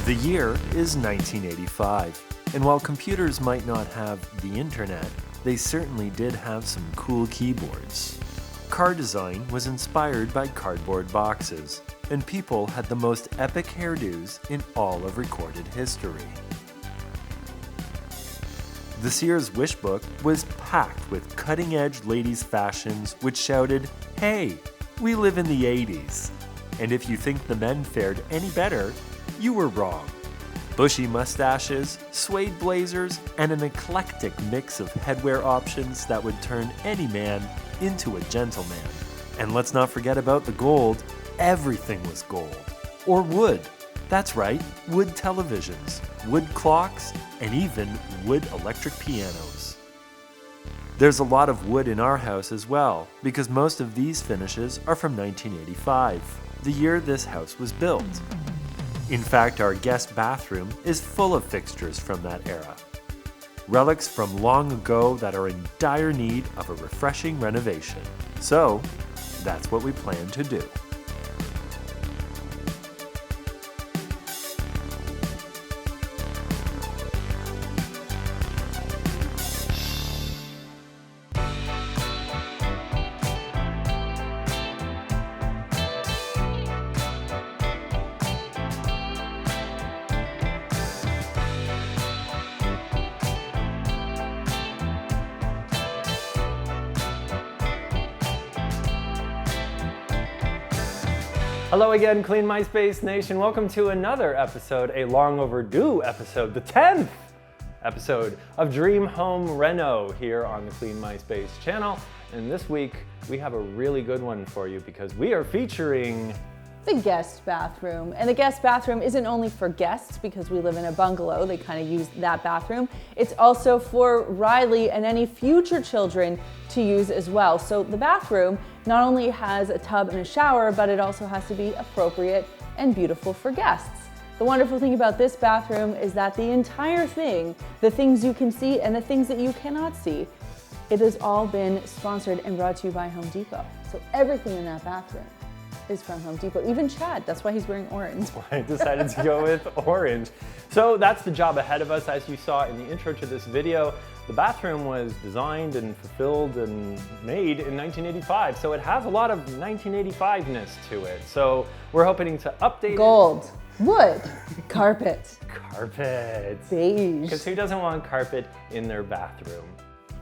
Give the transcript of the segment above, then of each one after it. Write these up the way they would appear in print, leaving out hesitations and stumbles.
The year is 1985, and while computers might not have the internet, they certainly did have some cool keyboards. Car design was inspired by cardboard boxes, and people had the most epic hairdos in all of recorded history. The Sears Wish Book was packed with cutting-edge ladies' fashions which shouted, "Hey, we live in the 80s." And if you think the men fared any better, you were wrong. Bushy mustaches, suede blazers, and an eclectic mix of headwear options that would turn any man into a gentleman. And let's not forget about the gold. Everything was gold. Or wood. That's right, wood televisions, wood clocks, and even wood electric pianos. There's a lot of wood in our house as well, because most of these finishes are from 1985, the year this house was built. In fact, our guest bathroom is full of fixtures from that era. Relics from long ago that are in dire need of a refreshing renovation. So, that's what we plan to do. Hello again, Clean My Space Nation. Welcome to another episode, a long overdue episode, the 10th episode of Dream Home Reno here on the Clean My Space channel. And this week, we have a really good one for you because we are featuring the guest bathroom. And the guest bathroom isn't only for guests because we live in a bungalow, they kind of use that bathroom. It's also for Riley and any future children to use as well. So the bathroom not only has a tub and a shower, but it also has to be appropriate and beautiful for guests. The wonderful thing about this bathroom is that the entire thing, the things you can see and the things that you cannot see, it has all been sponsored and brought to you by Home Depot. So everything in that bathroom is from Home Depot. Even Chad, that's why he's wearing orange. I decided to go with orange. So that's the job ahead of us. As you saw in the intro to this video, the bathroom was designed and fulfilled and made in 1985. So it has a lot of 1985-ness to it. So we're hoping to update Gold, wood, carpet. Carpet. Beige. Because who doesn't want carpet in their bathroom?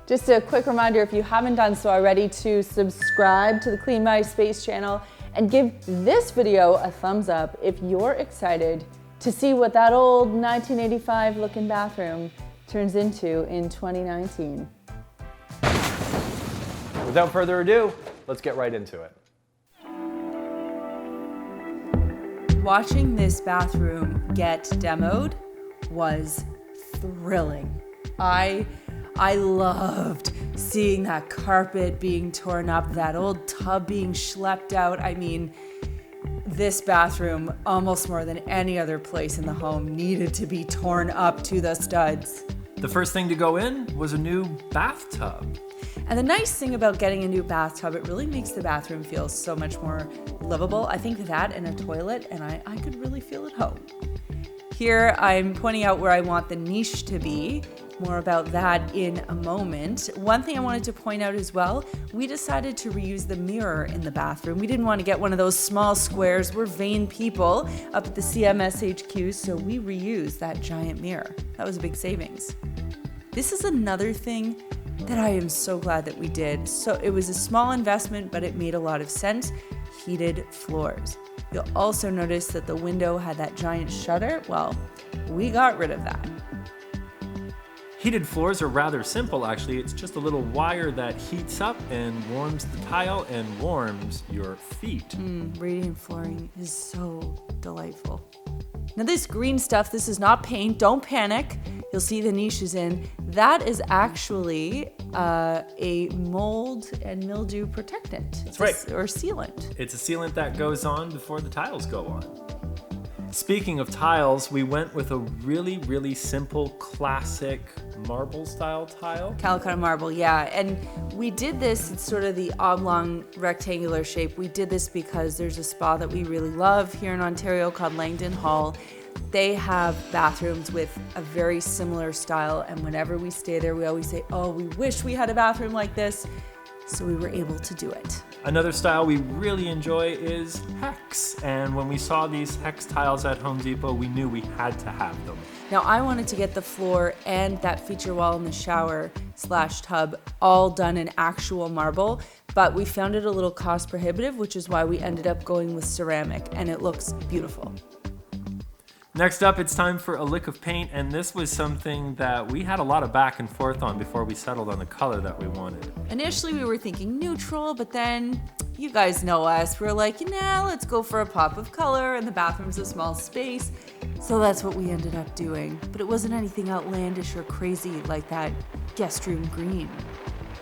Just a quick reminder, if you haven't done so already, to subscribe to the Clean My Space channel and give this video a thumbs up if you're excited to see what that old 1985 looking bathroom turns into in 2019. Without further ado, let's get right into it. Watching this bathroom get demoed was thrilling. I loved seeing that carpet being torn up, that old tub being schlepped out. I mean, this bathroom, almost more than any other place in the home, needed to be torn up to the studs. The first thing to go in was a new bathtub. And the nice thing about getting a new bathtub, it really makes the bathroom feel so much more livable. I think that and a toilet, and I could really feel at home. Here, I'm pointing out where I want the niche to be. More about that in a moment. One thing I wanted to point out as well, we decided to reuse the mirror in the bathroom. We didn't want to get one of those small squares. We're vain people up at the CMS HQ, so we reused that giant mirror. That was a big savings. This is another thing that I am so glad that we did. So it was a small investment, but it made a lot of sense. Heated floors. You'll also notice that the window had that giant shutter. Well, we got rid of that. Heated floors are rather simple, actually. It's just a little wire that heats up and warms the tile and warms your feet. Radiant flooring is so delightful. Now this green stuff, this is not paint. Don't panic. You'll see the niches in. That is actually a mold and mildew protectant. That's right. Or sealant. It's a sealant that goes on before the tiles go on. Speaking of tiles, we went with a really, really simple, classic marble style tile. Calicut marble, yeah. And we did this, it's sort of the oblong rectangular shape. We did this because there's a spa that we really love here in Ontario called Langdon Hall. They have bathrooms with a very similar style, and whenever we stay there, we always say, oh, we wish we had a bathroom like this. So we were able to do it. Another style we really enjoy is hex. And when we saw these hex tiles at Home Depot, we knew we had to have them. Now I wanted to get the floor and that feature wall in the shower / tub all done in actual marble, but we found it a little cost prohibitive, which is why we ended up going with ceramic, and it looks beautiful. Next up, it's time for a lick of paint, and this was something that we had a lot of back and forth on before we settled on the color that we wanted. Initially we were thinking neutral, but then you guys know us. We're like, let's go for a pop of color, and the bathroom's a small space. So that's what we ended up doing. But it wasn't anything outlandish or crazy like that guest room green.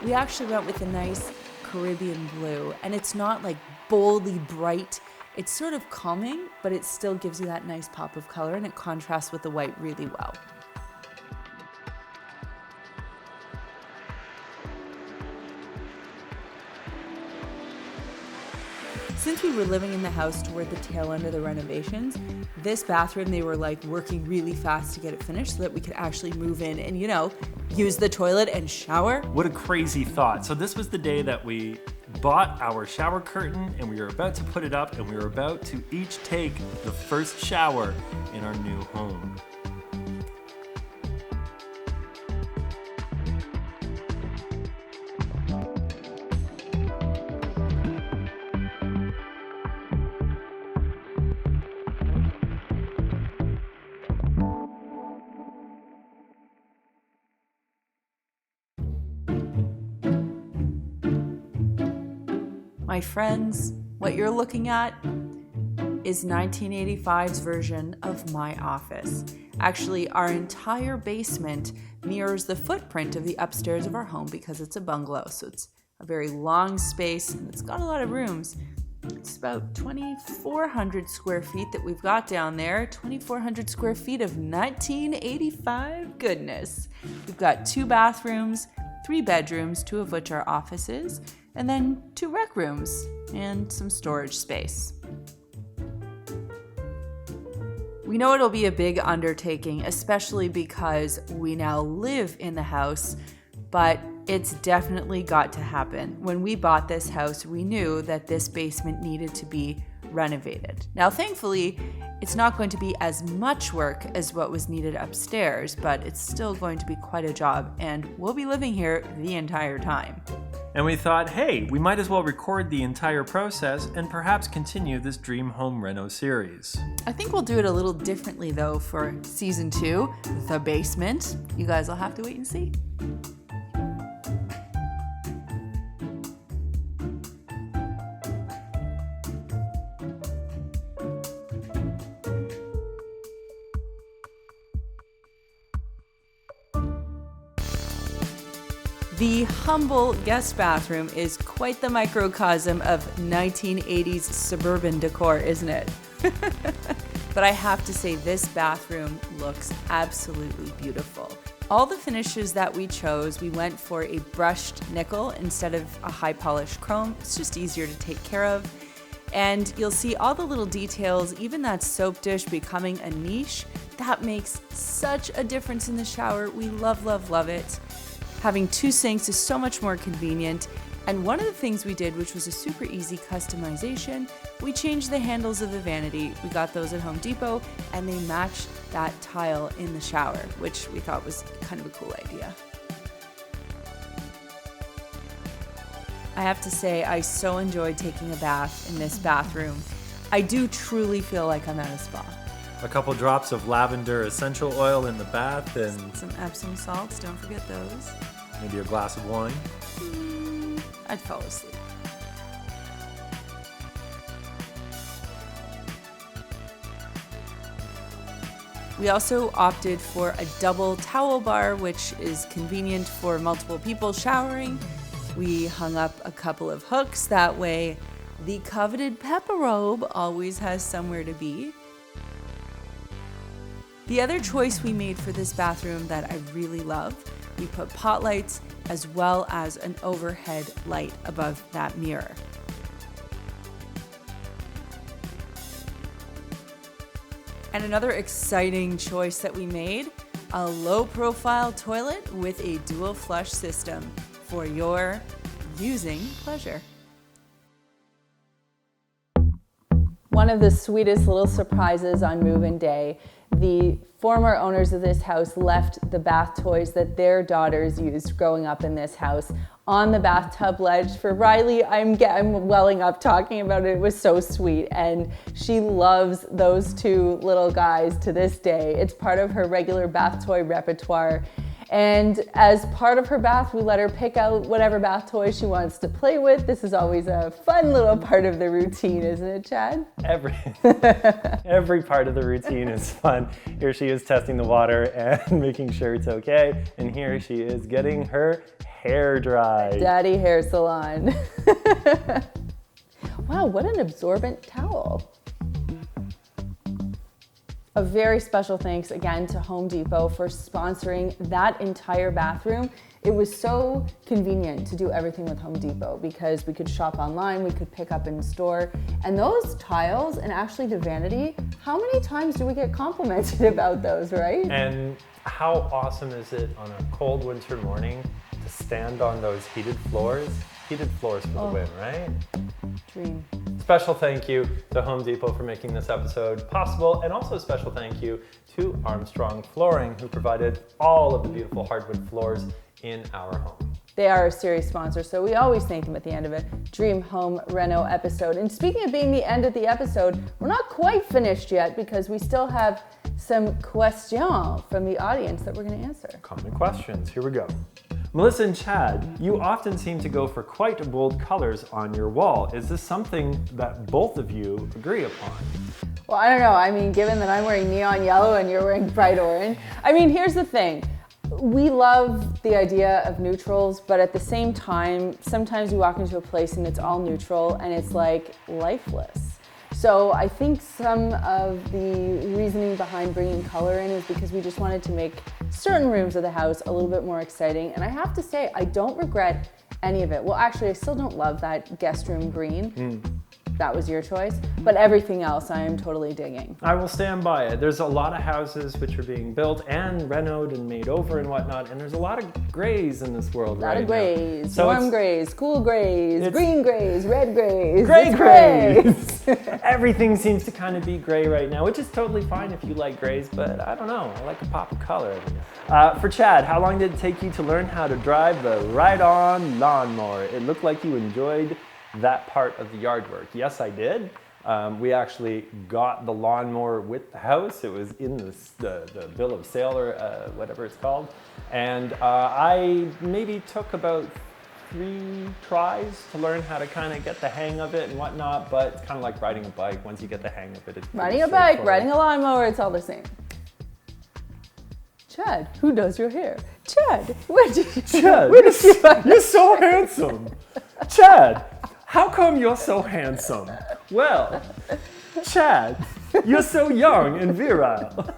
We actually went with a nice Caribbean blue, and it's not like boldly bright. It's sort of calming, but it still gives you that nice pop of color, and it contrasts with the white really well. Since we were living in the house toward the tail end of the renovations, this bathroom, they were like working really fast to get it finished so that we could actually move in and, use the toilet and shower. What a crazy thought. So this was the day that we bought our shower curtain, and we were about to put it up, and we were about to each take the first shower in our new home. My friends, what you're looking at is 1985's version of my office. Actually, our entire basement mirrors the footprint of the upstairs of our home because it's a bungalow. So it's a very long space and it's got a lot of rooms. It's about 2,400 square feet that we've got down there. 2,400 square feet of 1985 goodness. We've got 2 bathrooms, 3 bedrooms, 2 of which are offices, and then 2 rec rooms and some storage space. We know it'll be a big undertaking, especially because we now live in the house, but it's definitely got to happen. When we bought this house, we knew that this basement needed to be renovated. Now, thankfully, it's not going to be as much work as what was needed upstairs, but it's still going to be quite a job, and we'll be living here the entire time. And we thought, hey, we might as well record the entire process and perhaps continue this Dream Home Reno series. I think we'll do it a little differently though for season 2, the basement. You guys will have to wait and see. The humble guest bathroom is quite the microcosm of 1980s suburban decor, isn't it? But I have to say, this bathroom looks absolutely beautiful. All the finishes that we chose, we went for a brushed nickel instead of a high polished chrome. It's just easier to take care of. And you'll see all the little details, even that soap dish becoming a niche. That makes such a difference in the shower. We love, love, love it. Having 2 sinks is so much more convenient. And one of the things we did, which was a super easy customization, we changed the handles of the vanity. We got those at Home Depot, and they matched that tile in the shower, which we thought was kind of a cool idea. I have to say, I so enjoyed taking a bath in this bathroom. I do truly feel like I'm at a spa. A couple drops of lavender essential oil in the bath and Some Epsom salts, don't forget those. maybe a glass of wine. I'd fall asleep. We also opted for a double towel bar, which is convenient for multiple people showering. We hung up a couple of hooks, that way the coveted pepper robe always has somewhere to be. The other choice we made for this bathroom that I really love, we put pot lights as well as an overhead light above that mirror. And another exciting choice that we made, a low-profile toilet with a dual flush system for your using pleasure. One of the sweetest little surprises on move-in day, the former owners of this house left the bath toys that their daughters used growing up in this house on the bathtub ledge for Riley. I'm welling up talking about it. It was so sweet, and she loves those two little guys to this day. It's part of her regular bath toy repertoire. And as part of her bath, we let her pick out whatever bath toy she wants to play with. This is always a fun little part of the routine, isn't it, Chad? Every part of the routine is fun. Here she is testing the water and making sure it's okay. And here she is getting her hair dried. Daddy hair salon. Wow, what an absorbent towel. A very special thanks again to Home Depot for sponsoring that entire bathroom. It was so convenient to do everything with Home Depot because we could shop online, we could pick up in store, and those tiles and actually the vanity, how many times do we get complimented about those, right? And how awesome is it on a cold winter morning to stand on those heated floors? Heated floors for the win, right? Dream. Special thank you to Home Depot for making this episode possible, and also a special thank you to Armstrong Flooring, who provided all of the beautiful hardwood floors in our home. They are a serious sponsor, so we always thank them at the end of a Dream Home Reno episode. And speaking of being the end of the episode, we're not quite finished yet because we still have some questions from the audience that we're going to answer. Common questions, here we go. Melissa and Chad, you often seem to go for quite bold colors on your wall. Is this something that both of you agree upon? Well, I don't know. I mean, given that I'm wearing neon yellow and you're wearing bright orange. I mean, here's the thing. We love the idea of neutrals, but at the same time, sometimes you walk into a place and it's all neutral and it's like lifeless. So I think some of the reasoning behind bringing color in is because we just wanted to make certain rooms of the house a little bit more exciting. And I have to say, I don't regret any of it. Well, actually, I still don't love that guest room green. That was your choice. But everything else I am totally digging. I will stand by it. There's a lot of houses which are being built and renovated and made over and whatnot, and there's a lot of grays in this world right now. A lot of grays, So warm grays, cool grays, it's green grays, red grays. Gray It's grays. Everything seems to kind of be gray right now, which is totally fine if you like grays, but I don't know. I like a pop of color every now. For Chad, how long did it take you to learn how to drive the ride-on lawnmower? It looked like you enjoyed that part of the yard work. Yes, I did. We actually got the lawnmower with the house. It was in the bill of sale or whatever it's called. And I maybe took about 3 tries to learn how to kind of get the hang of it and whatnot, but it's kind of like riding a bike. Once you get the hang of it, it's Riding a bike, riding a lawnmower, it's all the same. Chad, who does your hair? Chad, where did you find You're so handsome. Chad, how come you're so handsome? Well, Chad, you're so young and virile.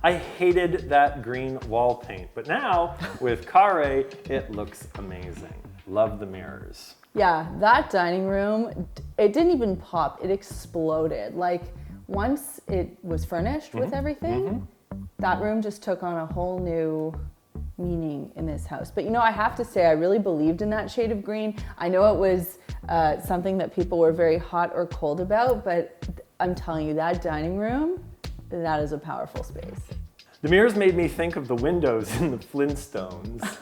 I hated that green wall paint, but now with Carre, it looks amazing. Love the mirrors. Yeah, that dining room, it didn't even pop, it exploded. Like once it was furnished with everything, that room just took on a whole new meaning in this house. But you know, I have to say, I really believed in that shade of green. I know it was something that people were very hot or cold about, but I'm telling you, that dining room, that is a powerful space. The mirrors made me think of the windows in the Flintstones.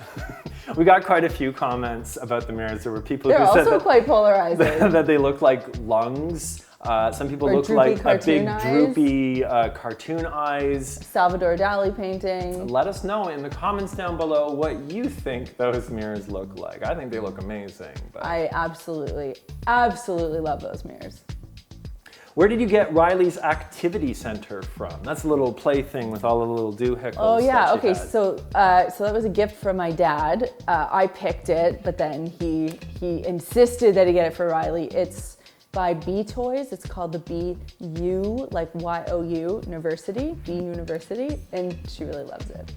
We got quite a few comments about the mirrors. There were people They're who said also quite polarizing. that they look like lungs. Some people Or look like a big eyes. droopy cartoon eyes. Salvador Dali painting. Let us know in the comments down below what you think those mirrors look like. I think they look amazing. But I absolutely love those mirrors. where did you get Riley's activity center from? That's a little plaything with all the little doohickles. Oh yeah, that she okay, had. so that was a gift from my dad. I picked it, but then he insisted that he get it for Riley. It's by B Toys. It's called the BU, like YOU University, B University, and she really loves it.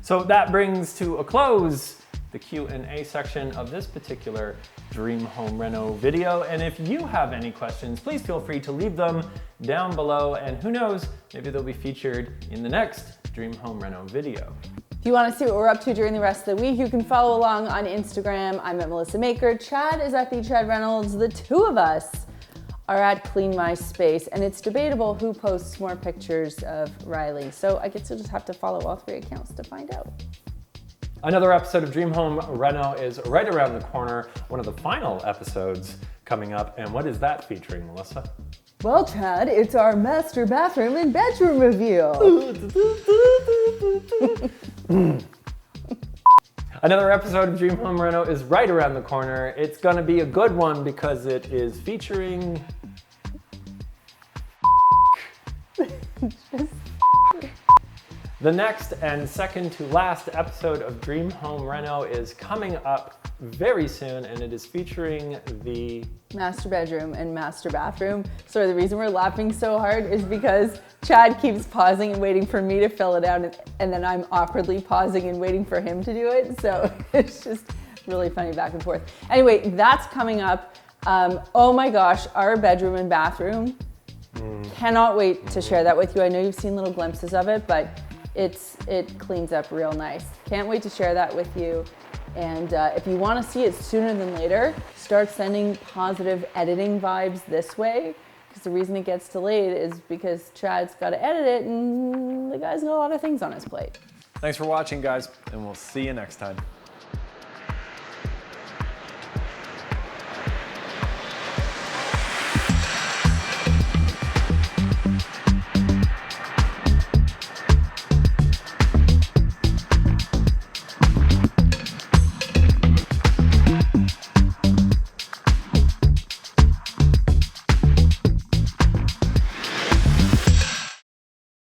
So that brings to a close the Q&A section of this particular Dream Home Reno video. And if you have any questions, please feel free to leave them down below. And who knows, maybe they'll be featured in the next Dream Home Reno video. If you want to see what we're up to during the rest of the week, you can follow along on Instagram. I'm at Melissa Maker. Chad is at the Chad Reynolds. The two of us are at Clean My Space, and it's debatable who posts more pictures of Riley. So I guess you'll just have to follow all 3 accounts to find out. Another episode of Dream Home Reno is right around the corner, one of the final episodes coming up. And what is that featuring, Melissa? Well, Chad, it's our master bathroom and bedroom review. Another episode of Dream Home Reno is right around the corner. It's gonna be a good one because it is featuring... The next and second to last episode of Dream Home Reno is coming up very soon, and it is featuring the master bedroom and master bathroom. So the reason we're laughing so hard is because Chad keeps pausing and waiting for me to fill it out, and then I'm awkwardly pausing and waiting for him to do it. So it's just really funny back and forth. Anyway, that's coming up. Oh my gosh, our bedroom and bathroom. Cannot wait to share that with you. I know you've seen little glimpses of it, but it cleans up real nice. Can't wait to share that with you. And if you want to see it sooner than later, start sending positive editing vibes this way, because the reason it gets delayed is because Chad's got to edit it and the guy's got a lot of things on his plate. Thanks for watching, guys, and we'll see you next time.